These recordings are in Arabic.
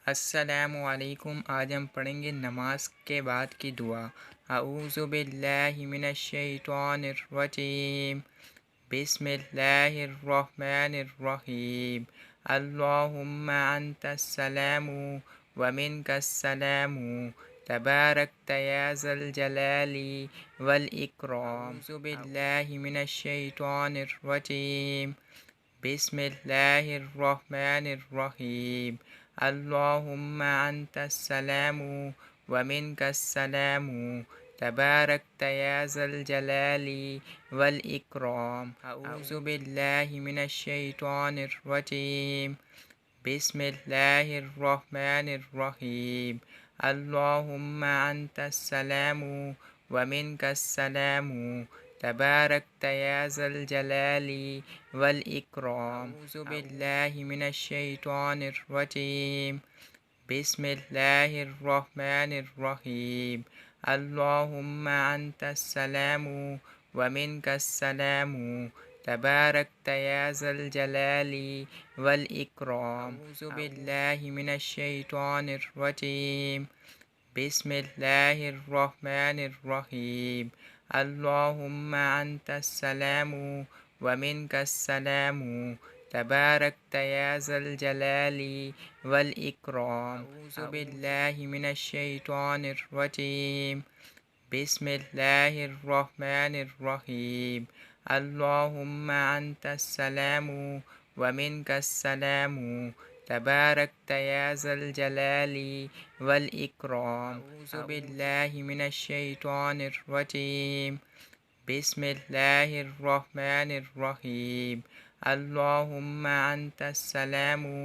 अस्सलामुअलैकुम। आज हम पढ़ेंगे नमाज के बाद की दुआ। अऊज़ु बिल्लाहि मिनश शैतानिर रजीम। बिस्मिल्लाहिर रहमानिर रहीम। अल्लाहुम्मा अंतस सलामु व मिनकस सलामु तबारकता या ज़ल जलाली वल इकराम। अऊज़ु बिल्लाहि मिनश शैतानिर रजीम। बिस्मिल्लाहिर रहमानिर रहीम। अल्लाहुम्मा अंतस सलामु व मिनकस सलामु तबारकता या ज़ल जलाली वल इकराम। अऊज़ु बिल्लाहि मिनश शैतानिर रजीम। बिस्मिल्लाहिर रहमानिर रहीम। अल्लाहुम्मा अंतस सलामु व मिनकस सलामु तबारकता या ज़ल जलाली वल इकराम। अऊज़ु बिल्लाहि मिनश शैतानिर रजीम। बिस्मिल्लाहिर रहमानिर रहीम। अल्लाहुम्मा अंतस सलामु व मिनकस सलामु तबारकता या ज़ल जलाली वल इकराम। अऊज़ु बिल्लाहि मिनश शैतानिर रजीम। बिस्मिल्लाहिर रहमानिर रहीम। अल्लाहुम्मा अंतस सलामु व मिनकस सलामु तबारकता या ज़ल जलाली वल इकराम। अऊज़ु बिल्लाहि मिनश शैतानिर रजीम। बिस्मिल्लाहिर रहमानिर रहीम। अल्लाहुम्मा अंतस सलामु व मिनकस सलामु तबारकता या ज़ल जलाली वल इकराम। अऊज़ु बिल्लाहि मिनश शैतानिर रजीम। बिस्मिल्लाहिर रहमानिर रहीम। अल्लाहुम्मा अंतस सलामु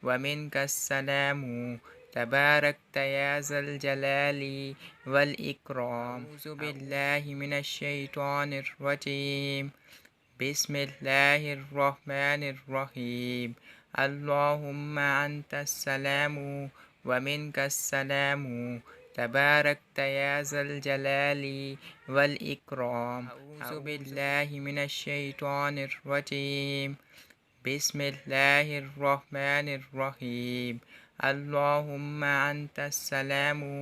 व मिनकस सलामु तबारकता या ज़ल जलाली वल इकराम। अऊज़ु बिल्लाहि मिनश शैतानिर रजीम। बिस्मिल्लाहिर रहमानिर रहीम। अल्लाहुम्मा अंतस सलामु व मिनकस सलामु तबारकता या ज़ल जलाली वल इकराम। अऊज़ु बिल्लाहि मिनश शैतानिर रजीम। बिस्मिल्लाहिर रहमानिर रहीम। अल्लाहुम्मा अंतस सलामु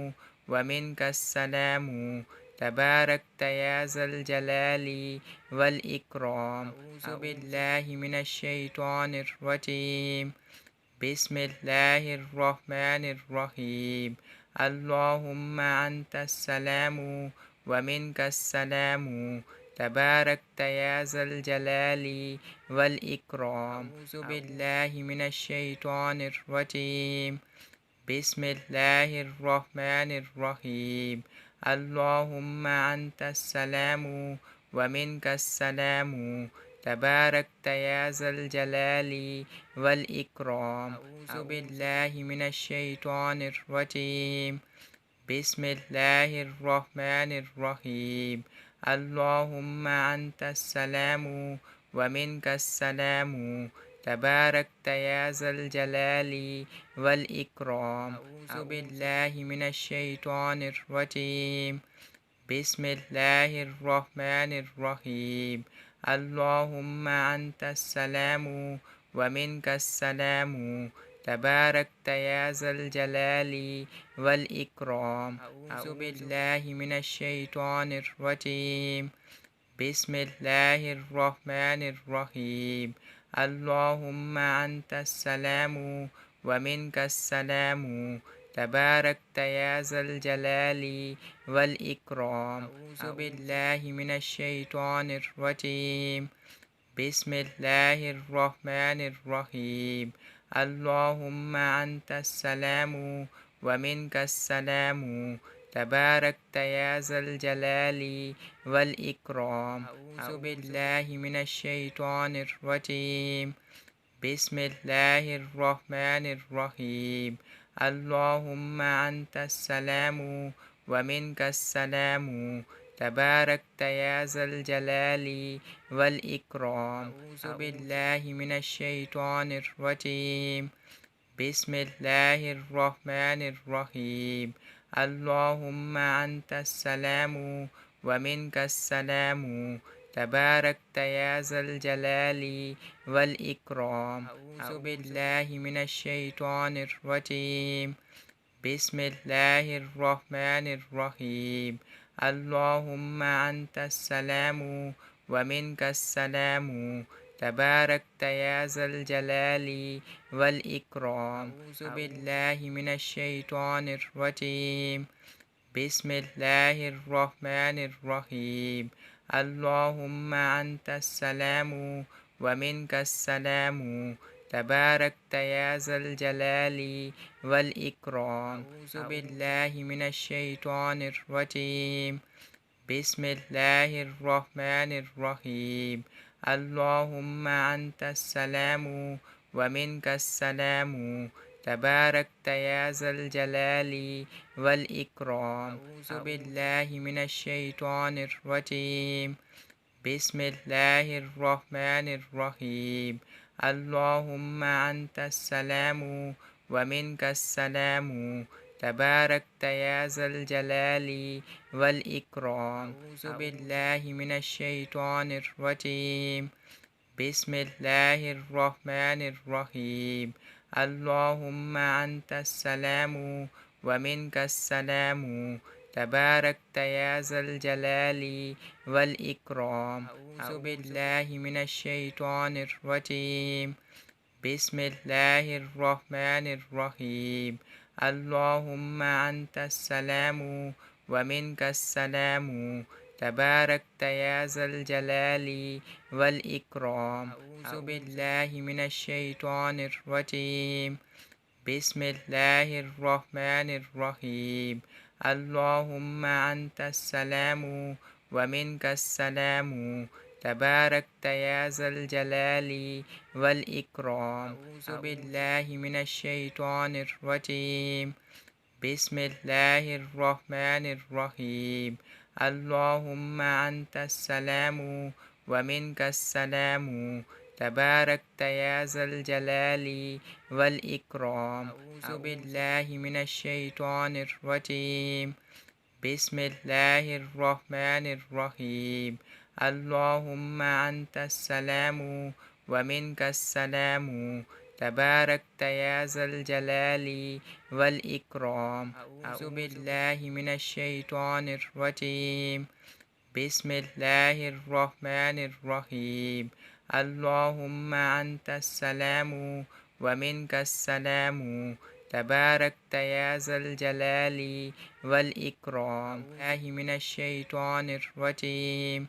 व मिनकस सलामु तबारकता या ज़ल जलाली वल इकराम। अऊज़ु बिल्लाहि मिनश शैतानिर रजीम। बिस्मिल्लाहिर रहमानिर रहीम। अल्लाहुम्मा अंतस सलामु व मिनकस सलामु तबारकता या ज़ल जलाली वल इकराम। अऊज़ु बिल्लाहि मिनश शैतानिर रजीम। बिस्मिल्लाहिर रहमानिर रहीम। अल्लाहुम्मा अंतस सलामु व मिनकस सलामु तबारकता या ज़ल जलाली वल इकराम। अऊज़ु बिल्लाहि मिनश शैतानिर रजीम। बिस्मिल्लाहिर रहमानिर रहीम। अल्लाहुम्मा अंतस सलामु व मिनकस सलामु तबारकता या ज़ल जलाली वल इकराम। अऊज़ु बिल्लाहि मिनश शैतानिर रजीम। बिस्मिल्लाहिर रहमानिर रहीम। अल्लाहुम्मा अंतस सलामु व मिनकस सलामु तबारकता या ज़ल जलाली वल इकराम। अऊज़ु बिल्लाहि मिनश शैतानिर रजीम। बिस्मिल्लाहिर रहमानिर रहीम। अल्लाहुम्मा अंतस सलामु व मिनकस सलामु तबारकता या ज़ल जलाली वल इकराम। अऊज़ु बिल्लाहि मिनश शैतानिर रजीम। बिस्मिल्लाहिर रहमानिर रहीम। अल्लाहुम्मा अंतस सलामु व मिनकस सलामु तबारकता या ज़ल जलाली वल इकराम। अऊज़ु बिल्लाहि मिनश शैतानिर रजीम। बिस्मिल्लाहिर रहमानिर रहीम। अल्लाहुम्मा अंतस सलामु व मिनकस सलामु तबारकता या ज़ल जलाली वल इकराम। अऊज़ु बिल्लाहि मिनश शैतानिर रजीम। बिस्मिल्लाहिर रहमानिर रहीम। अल्लाहुम्मा अंतस सलामु व मिनकस सलामु تباركت يا ذا الجلال والإكرام. أعوذ بالله من الشيطان الرجيم. بسم الله الرحمن الرحيم. اللهم أنت السلام ومنك السلام. تباركت يا ذا الجلال والإكرام. أعوذ بالله من الشيطان الرجيم. بسم الله الرحمن الرحيم. اللهم أنت السلام ومنك السلام. تباركت يا ذا الجلال والإكرام. أعوذ بالله من الشيطان الرجيم. بسم الله الرحمن الرحيم. اللهم أنت السلام ومنك السلام. تباركت يا ذا الجلال والإكرام. أعوذ بالله من الشيطان الرجيم. بسم الله الرحمن الرحيم. اللهم أنت السلام ومنك السلام. تباركت يا ذا الجلال والإكرام. أعوذ بالله من الشيطان الرجيم. بسم الله الرحمن الرحيم. اللهم أنت السلام ومنك السلام. تباركت يا ذا الجلال والإكرام. أعوذ بالله من الشيطان الرجيم. بسم الله الرحمن الرحيم. اللهم أنت السلام ومنك السلام. تباركت يا ذا الجلال والإكرام. أعوذ بالله من الشيطان الرجيم. بسم الله الرحمن الرحيم. اللهم أنت السلام ومنك السلام. تباركت يا ذا الجلال والإكرام. أعوذ بالله من الشيطان الرجيم. بسم الله الرحمن الرحيم. اللهم أنت السلام ومنك السلام. تباركت يا ذا الجلال والإكرام. أعوذ بالله من الشيطان الرجيم. بسم الله الرحمن الرحيم. اللهم أنت السلام ومنك السلام. تباركت يا ذا الجلال والإكرام. أعوذ بالله من الشيطان الرجيم. بسم الله الرحمن الرحيم. اللهم أنت السلام ومنك السلام. تباركت يا ذا الجلال والإكرام. الله من الشيطان الرجيم.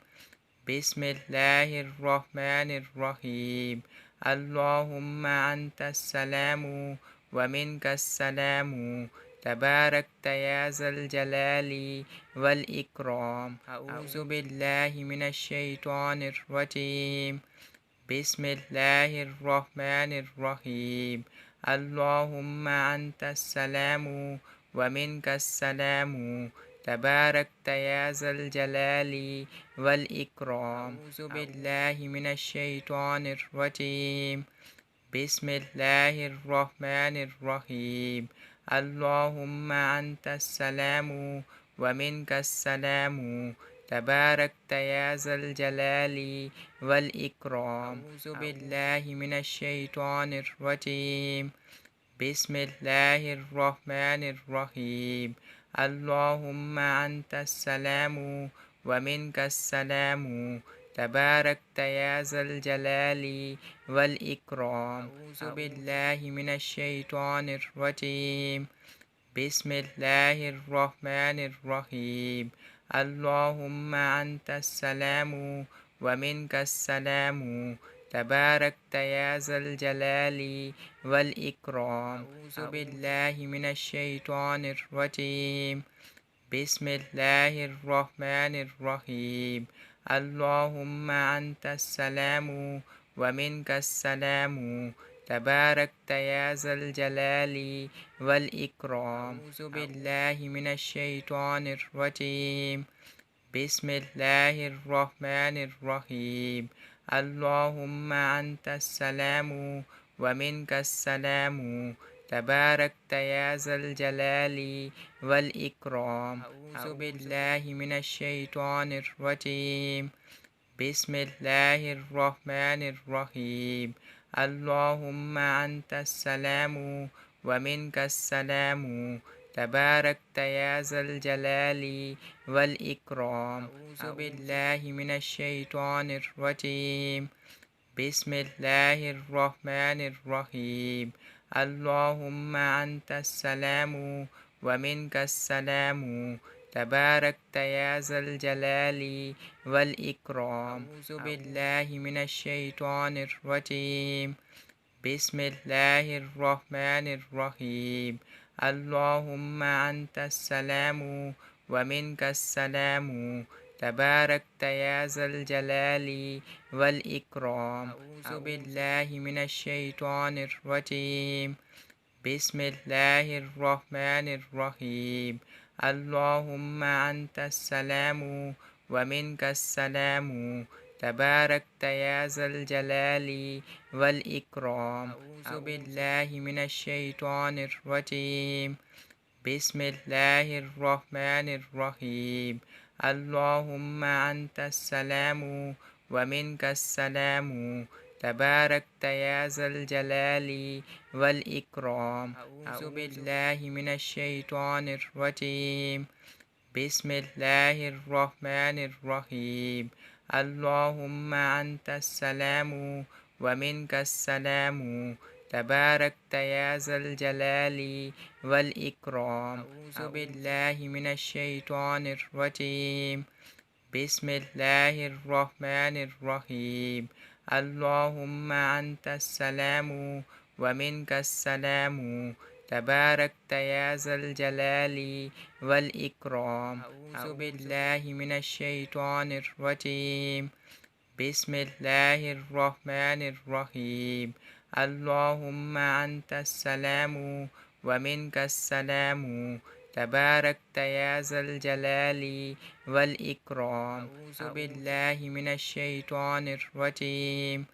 بسم الله الرحمن الرحيم. اللهم أنت السلام ومنك السلام. تباركت يا ذا الجلال والإكرام. أعوذ بالله من الشيطان الرجيم. بسم الله الرحمن الرحيم. اللهم أنت السلام ومنك السلام. تباركت يا ذا الجلال والإكرام. أعوذ بالله من الشيطان الرجيم. بسم الله الرحمن الرحيم. اللهم أنت السلام ومنك السلام. تباركت يا ذا الجلال والإكرام. أعوذ بالله من الشيطان الرجيم. بسم الله الرحمن الرحيم. اللهم أنت السلام ومنك السلام. تباركت يا ذا الجلال والإكرام. أعوذ بالله من الشيطان الرجيم. بسم الله الرحمن الرحيم. اللهم أنت السلام ومنك السلام. تباركت يا ذا الجلال والإكرام. أعوذ بالله من الشيطان الرجيم. بسم الله الرحمن الرحيم. اللهم أنت السلام ومنك السلام. تباركت يا ذا الجلال والإكرام. أعوذ بالله من الشيطان الرجيم. بسم الله الرحمن الرحيم. اللهم أنت السلام ومنك السلام. تباركت يا ذا الجلال والإكرام. أعوذ بالله من الشيطان الرجيم. بسم الله الرحمن الرحيم اللهم أنت السلام ومنك السلام تباركت يا ذا الجلال والإكرام أعوذ بالله من الشيطان الرجيم بسم الله الرحمن الرحيم اللهم أنت السلام ومنك السلام تباركت يا ذا الجلال والإكرام أعوذ بالله من الشيطان الرجيم بسم الله الرحمن الرحيم اللهم أنت السلام ومنك السلام تباركت يا ذا الجلال والإكرام أعوذ بالله من الشيطان الرجيم بسم الله الرحمن الرحيم اللهم أنت السلام ومنك السلام تباركت يا ذا الجلال والإكرام أعوذ بالله من الشيطان الرجيم بسم الله الرحمن الرحيم اللهم أنت السلام ومنك السلام تباركت يا ذا الجلال والإكرام أعوذ بالله من الشيطان الرجيم بسم الله الرحمن الرحيم اللهم أنت السلام ومنك السلام تباركت يا ذا الجلال والإكرام أعوذ بالله من الشيطان الرجيم بسم الله الرحمن الرحيم اللهم أنت السلام ومنك السلام تباركت يا ذا الجلال والإكرام أعوذ بالله من الشيطان الرجيم بسم الله الرحمن الرحيم اللهم أنت السلام ومنك السلام تباركت يا ذا الجلال والإكرام أعوذ بالله من الشيطان الرجيم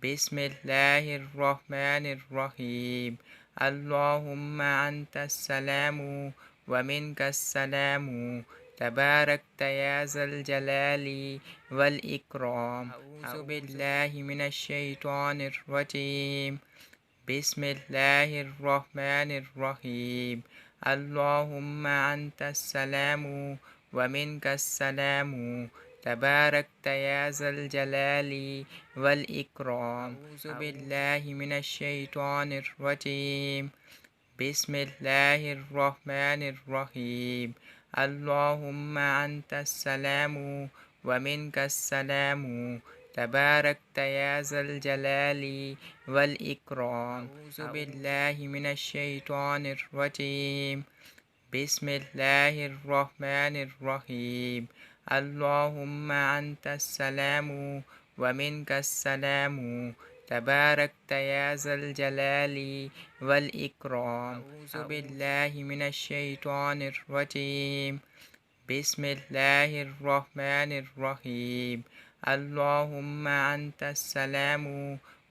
بسم الله الرحمن الرحيم اللهم أنت السلام ومنك السلام تباركت يا ذا الجلال والإكرام أعوذ بالله من الشيطان الرجيم بسم الله الرحمن الرحيم اللهم أنت السلام ومنك السلام تباركت يا ذا الجلال والإكرام أعوذ بالله من الشيطان الرجيم بسم الله الرحمن الرحيم اللهم أنت السلام ومنك السلام تباركت يا ذا الجلال والإكرام أعوذ بالله من الشيطان الرجيم بسم الله الرحمن الرحيم اللهم أنت السلام ومنك السلام تباركت يا ذا الجلال والإكرام أعوذ بالله من الشيطان الرجيم بسم الله الرحمن الرحيم اللهم أنت السلام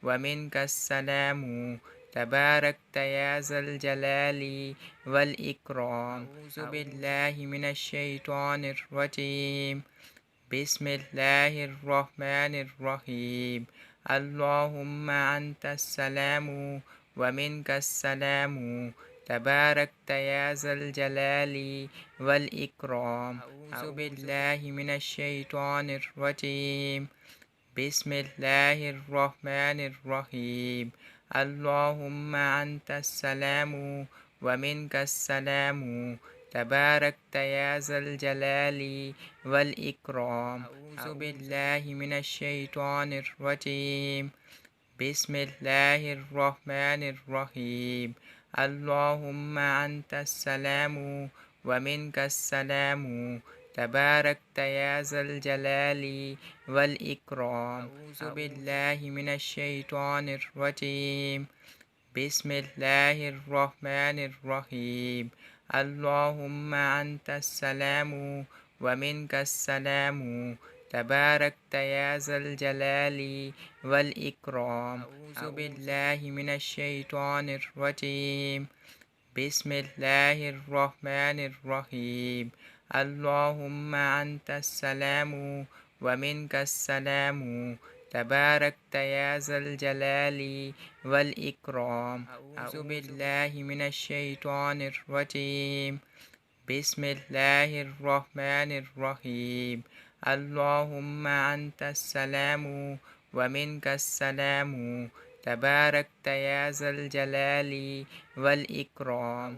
ومنك السلام تباركت يا ذا الجلال والإكرام أعوذ بالله من الشيطان الرجيم بسم الله الرحمن الرحيم اللهم أنت السلام ومنك السلام تباركت يا ذا الجلال والإكرام أعوذ بالله من الشيطان الرجيم بسم الله الرحمن الرحيم اللهم أنت السلام ومنك السلام تباركت يا ذا الجلال والإكرام أعوذ بالله من الشيطان الرجيم بسم الله الرحمن الرحيم اللهم أنت السلام ومنك السلام تباركت يا ذا الجلال والإكرام أعوذ بالله من الشيطان الرجيم بسم الله الرحمن الرحيم اللهم أنت السلام ومنك السلام تباركت يا ذا الجلال والإكرام أعوذ بالله من الشيطان الرجيم بسم الله الرحمن الرحيم اللهم أنت السلام ومنك السلام تباركت يا ذا الجلال والإكرام. أعوذ بالله من الشيطان الرجيم. بسم الله الرحمن الرحيم. اللهم أنت السلام ومنك السلام تباركت يا ذا الجلال والإكرام.